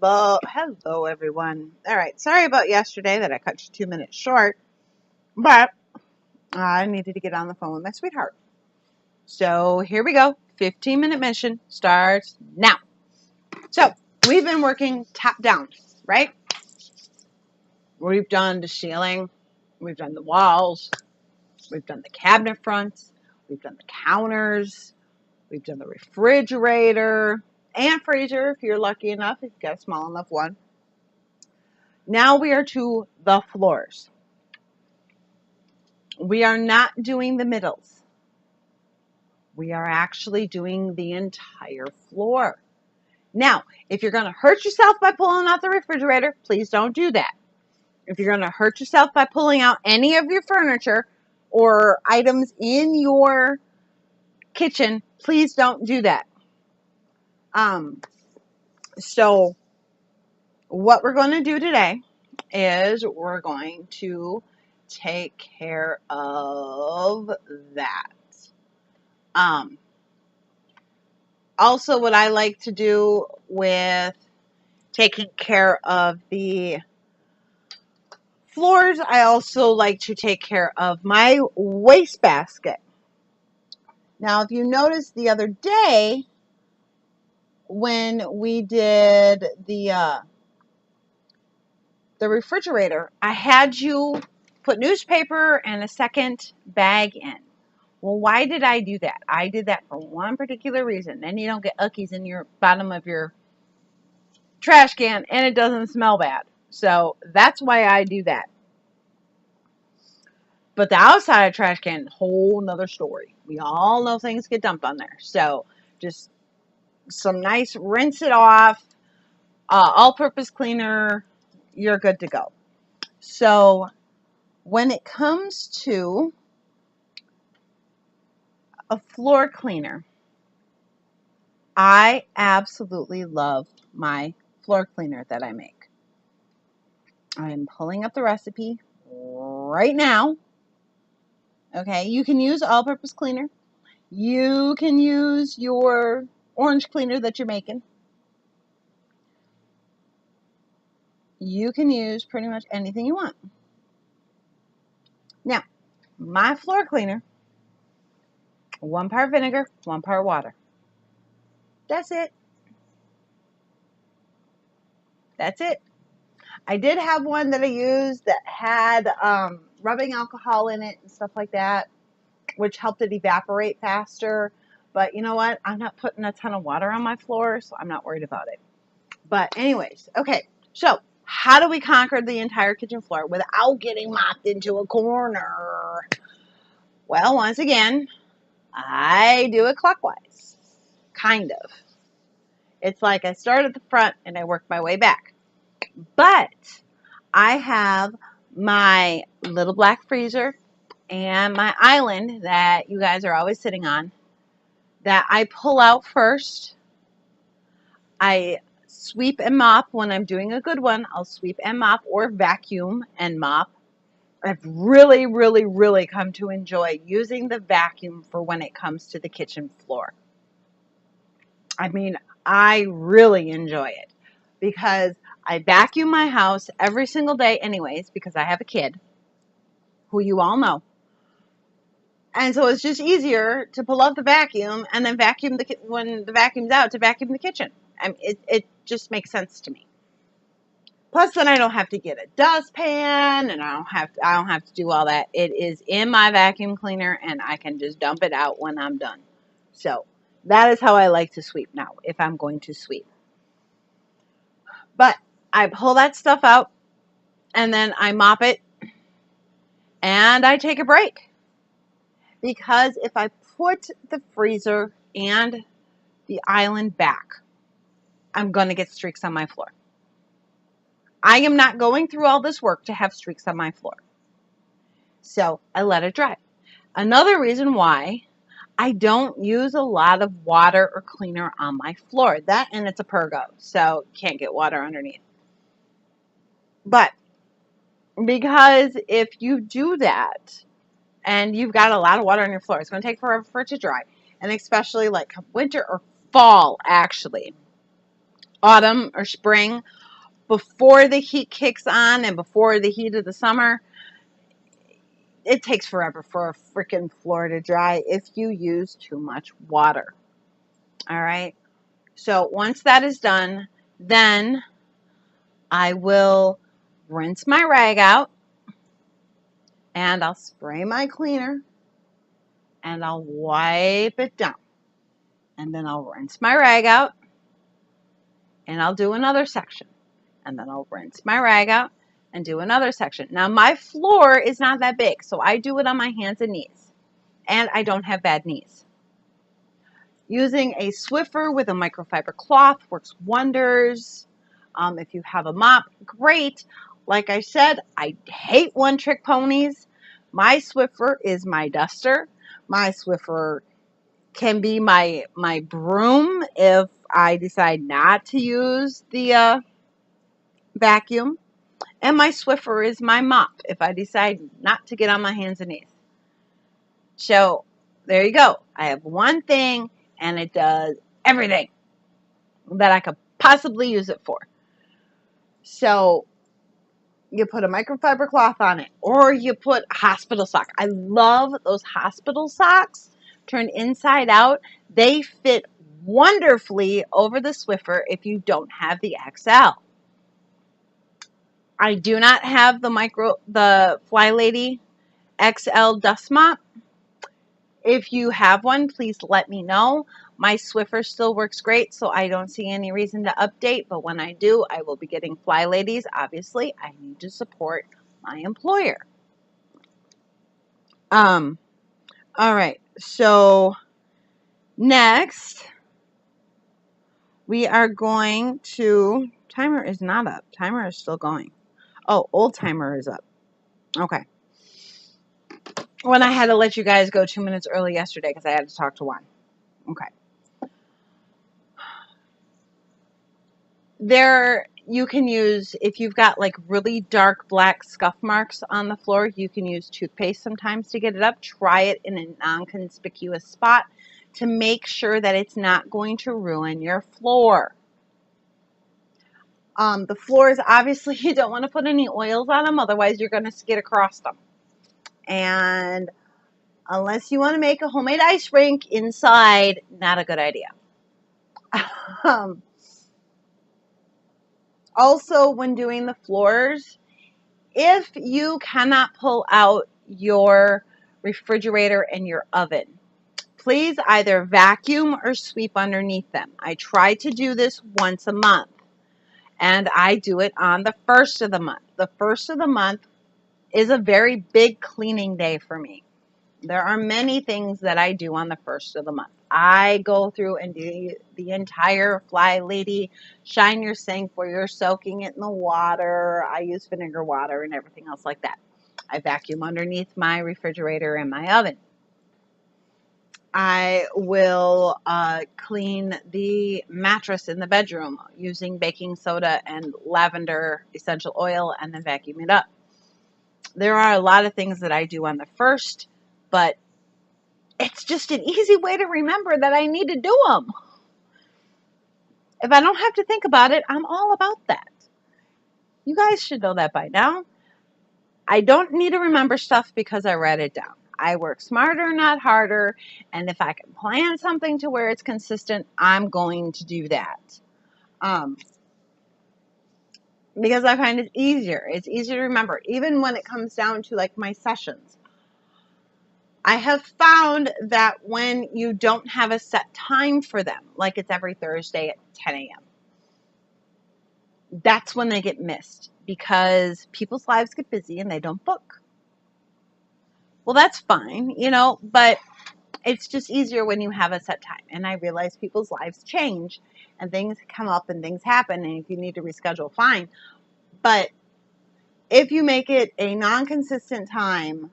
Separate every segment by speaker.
Speaker 1: Hello everyone. All right, sorry about yesterday that I cut you 2 minutes short, but I needed to get on the phone with my sweetheart. So here we go. 15-minute mission starts now. So we've been working top down, right? We've done the ceiling, we've done the walls, we've done the cabinet fronts, we've done the counters, we've done the refrigerator and freezer if you're lucky enough, if you've got a small enough one. Now we are to the floors. We are not doing the middles. We are actually doing the entire floor. Now, if you're going to hurt yourself by pulling out the refrigerator, please don't do that. If you're going to hurt yourself by pulling out any of your furniture or items in your kitchen, please don't do that. So what we're going to do today is we're going to take care of that. Also, what I like to do with taking care of the floors, I also like to take care of my wastebasket. Now, if you noticed the other day when we did the refrigerator, I had you put newspaper and a second bag in. Well, why did I do that? I did that for one particular reason. Then you don't get uckies in your bottom of your trash can and it doesn't smell bad. So that's why I do that. But the outside of trash can, whole nother story. We all know things get dumped on there. So just some nice rinse it off, all-purpose cleaner, you're good to go. So when it comes to a floor cleaner, I absolutely love my floor cleaner that I make. I'm pulling up the recipe right now. Okay, you can use all-purpose cleaner. You can use your orange cleaner that you're making. You can use pretty much anything you want. Now, my floor cleaner, 1 part vinegar, 1 part water. That's it. That's it. I did have one that I used that had rubbing alcohol in it and stuff like that, which helped it evaporate faster. But you know what? I'm not putting a ton of water on my floor, so I'm not worried about it. But anyways, okay. So how do we conquer the entire kitchen floor without getting mopped into a corner? Well, once again, I do it clockwise. Kind of. It's like I start at the front and I work my way back. But I have my little black freezer and my island that you guys are always sitting on that I pull out first. I sweep and mop when I'm doing a good one. I'll sweep and mop or vacuum and mop. I've really, really, really come to enjoy using the vacuum for when it comes to the kitchen floor. I mean, I really enjoy it because I vacuum my house every single day anyways because I have a kid who you all know. And so it's just easier to pull out the vacuum and then vacuum when the vacuum's out to vacuum the kitchen. It just makes sense to me. Plus, then I don't have to get a dustpan, and I don't have to do all that. It is in my vacuum cleaner, and I can just dump it out when I'm done. So that is how I like to sweep now, if I'm going to sweep. But I pull that stuff out, and then I mop it, and I take a break. Because if I put the freezer and the island back, I'm going to get streaks on my floor. I am not going through all this work to have streaks on my floor. So I let it dry. Another reason why I don't use a lot of water or cleaner on my floor. That and it's a pergo, so can't get water underneath. But because if you do that and you've got a lot of water on your floor, it's going to take forever for it to dry. And especially like winter or fall, actually. autumn or spring, before the heat kicks on and before the heat of the summer, it takes forever for a freaking floor to dry if you use too much water. All right. So once that is done, then I will rinse my rag out and I'll spray my cleaner and I'll wipe it down. And then I'll rinse my rag out and I'll do another section. And then I'll rinse my rag out and do another section. Now my floor is not that big, so I do it on my hands and knees. And I don't have bad knees. Using a Swiffer with a microfiber cloth works wonders. If you have a mop, great. Like I said, I hate one-trick ponies. My Swiffer is my duster. My Swiffer can be my broom if I decide not to use the vacuum. And my Swiffer is my mop if I decide not to get on my hands and knees. So there you go. I have one thing and it does everything that I could possibly use it for. So you put a microfiber cloth on it, or you put hospital sock. I love those hospital socks turned inside out. They fit wonderfully over the Swiffer if you don't have the XL. I do not have the FlyLady XL dust mop. If you have one, please let me know. My Swiffer still works great, so I don't see any reason to update. But when I do, I will be getting FlyLadies. Obviously, I need to support my employer. All right. So next, we are going to. Timer is not up. Timer is still going. Oh, old timer is up. Okay. When I had to let you guys go 2 minutes early yesterday because I had to talk to Juan. Okay. There, you can use, if you've got like really dark black scuff marks on the floor, you can use toothpaste sometimes to get it up. Try it in a non-conspicuous spot to make sure that it's not going to ruin your floor. The floors, obviously, you don't want to put any oils on them, otherwise you're going to skid across them. And unless you want to make a homemade ice rink inside, not a good idea. Also, when doing the floors, if you cannot pull out your refrigerator and your oven, please either vacuum or sweep underneath them. I try to do this once a month, and I do it on the first of the month. The first of the month is a very big cleaning day for me. There are many things that I do on the first of the month. I go through and do the entire FlyLady shine your sink where you're soaking it in the water. I use vinegar water and everything else like that. I vacuum underneath my refrigerator and my oven. I will clean the mattress in the bedroom using baking soda and lavender essential oil and then vacuum it up. There are a lot of things that I do on the first, but it's just an easy way to remember that I need to do them. If I don't have to think about it, I'm all about that. You guys should know that by now. I don't need to remember stuff because I write it down. I work smarter, not harder. And if I can plan something to where it's consistent, I'm going to do that. Because I find it easier. It's easier to remember. Even when it comes down to like my sessions. I have found that when you don't have a set time for them, like it's every Thursday at 10 a.m., that's when they get missed because people's lives get busy and they don't book. Well, that's fine, but it's just easier when you have a set time. And I realize people's lives change and things come up and things happen. And if you need to reschedule, fine. But if you make it a non-consistent time,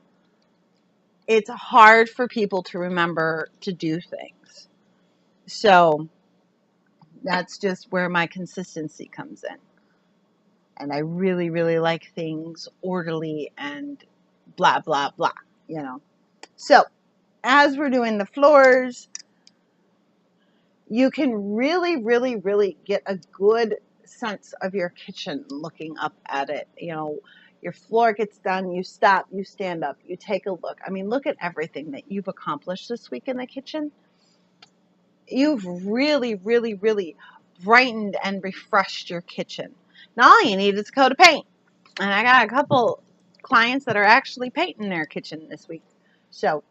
Speaker 1: it's hard for people to remember to do things. So that's just where my consistency comes in. And I really, really like things orderly and blah, blah, blah, So as we're doing the floors, you can really, really, really get a good sense of your kitchen looking up at it. You know, your floor gets done, you stop, you stand up, you take a look. I mean, look at everything that you've accomplished this week in the kitchen. You've really, really, really brightened and refreshed your kitchen. Now all you need is a coat of paint. And I got a couple clients that are actually painting their kitchen this week. So,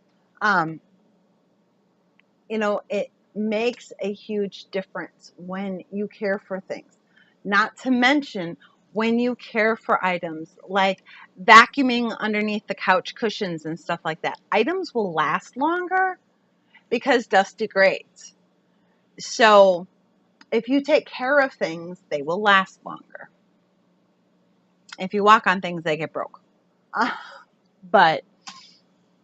Speaker 1: you know, it makes a huge difference when you care for things. Not to mention when you care for items like vacuuming underneath the couch cushions and stuff like that. Items will last longer because dust degrades. So if you take care of things, they will last longer. If you walk on things, they get broke. But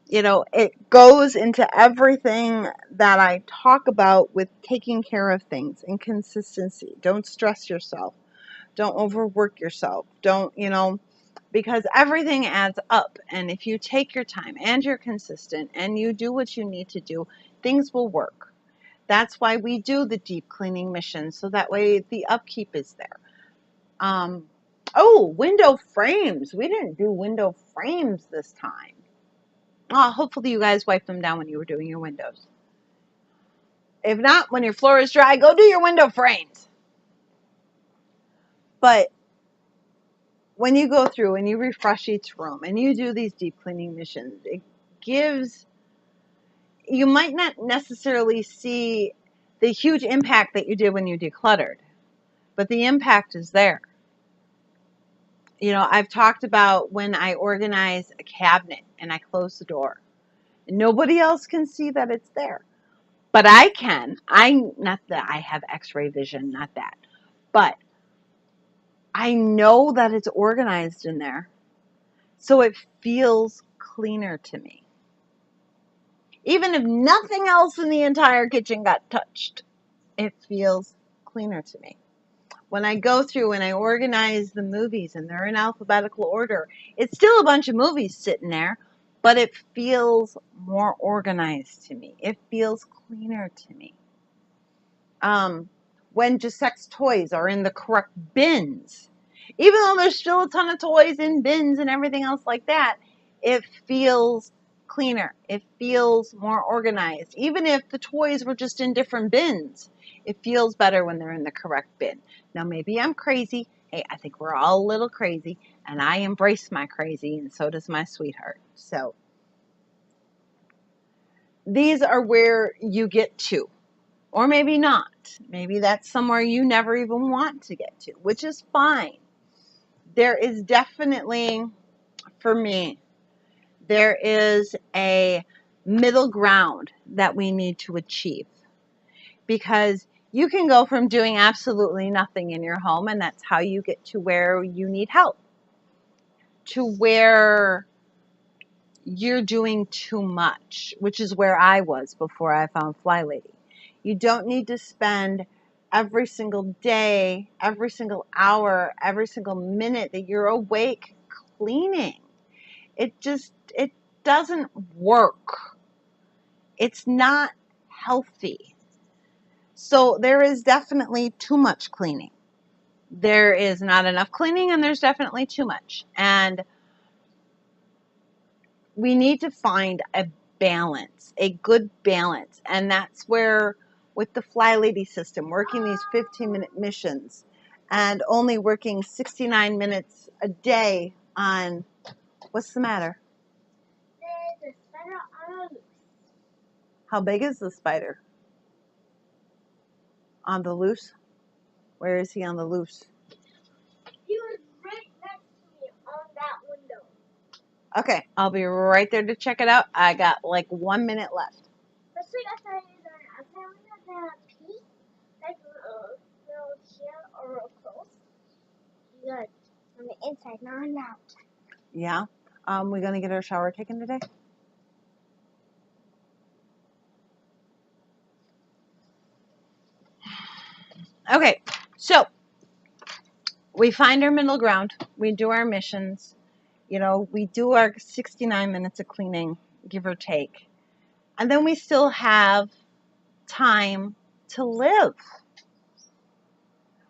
Speaker 1: you know, it goes into everything that I talk about with taking care of things and consistency. Don't stress yourself. Don't overwork yourself. Don't, you know, because everything adds up. And if you take your time and you're consistent and you do what you need to do, things will work. That's why we do the deep cleaning mission, so that way the upkeep is there. Oh, window frames. We didn't do window frames this time. Hopefully you guys wiped them down when you were doing your windows. If not, when your floor is dry, go do your window frames. But when you go through and you refresh each room and you do these deep cleaning missions, it gives, you might not necessarily see the huge impact that you did when you decluttered, but the impact is there. You know, I've talked about when I organize a cabinet and I close the door. Nobody else can see that it's there. But I can. Not that I have x-ray vision, not that. But I know that it's organized in there. So it feels cleaner to me. Even if nothing else in the entire kitchen got touched, it feels cleaner to me. When I go through and I organize the movies and they're in alphabetical order, it's still a bunch of movies sitting there, but it feels more organized to me. It feels cleaner to me. When Giusepp's toys are in the correct bins, even though there's still a ton of toys in bins and everything else like that, it feels cleaner. It feels more organized. Even if the toys were just in different bins, it feels better when they're in the correct bin. Now, maybe I'm crazy. Hey, I think we're all a little crazy, and I embrace my crazy, and so does my sweetheart. So these are where you get to. Or maybe not. Maybe that's somewhere you never even want to get to, which is fine. There is definitely, for me, there is a middle ground that we need to achieve. Because you can go from doing absolutely nothing in your home, and that's how you get to where you need help, to where you're doing too much, which is where I was before I found FlyLady. You don't need to spend every single day, every single hour, every single minute that you're awake cleaning. It doesn't work. It's not healthy. So there is definitely too much cleaning. There is not enough cleaning, and there's definitely too much. And we need to find a balance, a good balance. And that's where, with the FlyLady system, working these 15-minute missions and only working 69 minutes a day on, what's the matter?
Speaker 2: There's a spider on the loose.
Speaker 1: How big is the spider? On the loose? Where is he on the loose?
Speaker 2: He was right next to me on that window.
Speaker 1: Okay, I'll be right there to check it out. I got like 1 minute left.
Speaker 2: Let's see if I found the piece, like real here or real close. Good. On the inside, not on the outside.
Speaker 1: Yeah. We're going to get our shower taken today? Okay, so we find our middle ground. We do our missions. You know, we do our 69 minutes of cleaning, give or take. And then we still have time to live,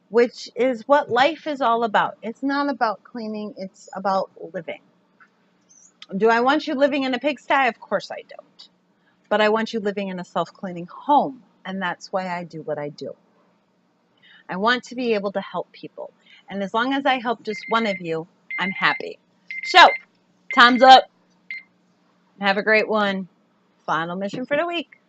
Speaker 1: which is what life is all about. It's not about cleaning, it's about living. Do I want you living in a pigsty? Of course I don't. But I want you living in a self-cleaning home, and that's why I do what I do. I want to be able to help people. And as long as I help just one of you, I'm happy. So, time's up. Have a great one. Final mission for the week.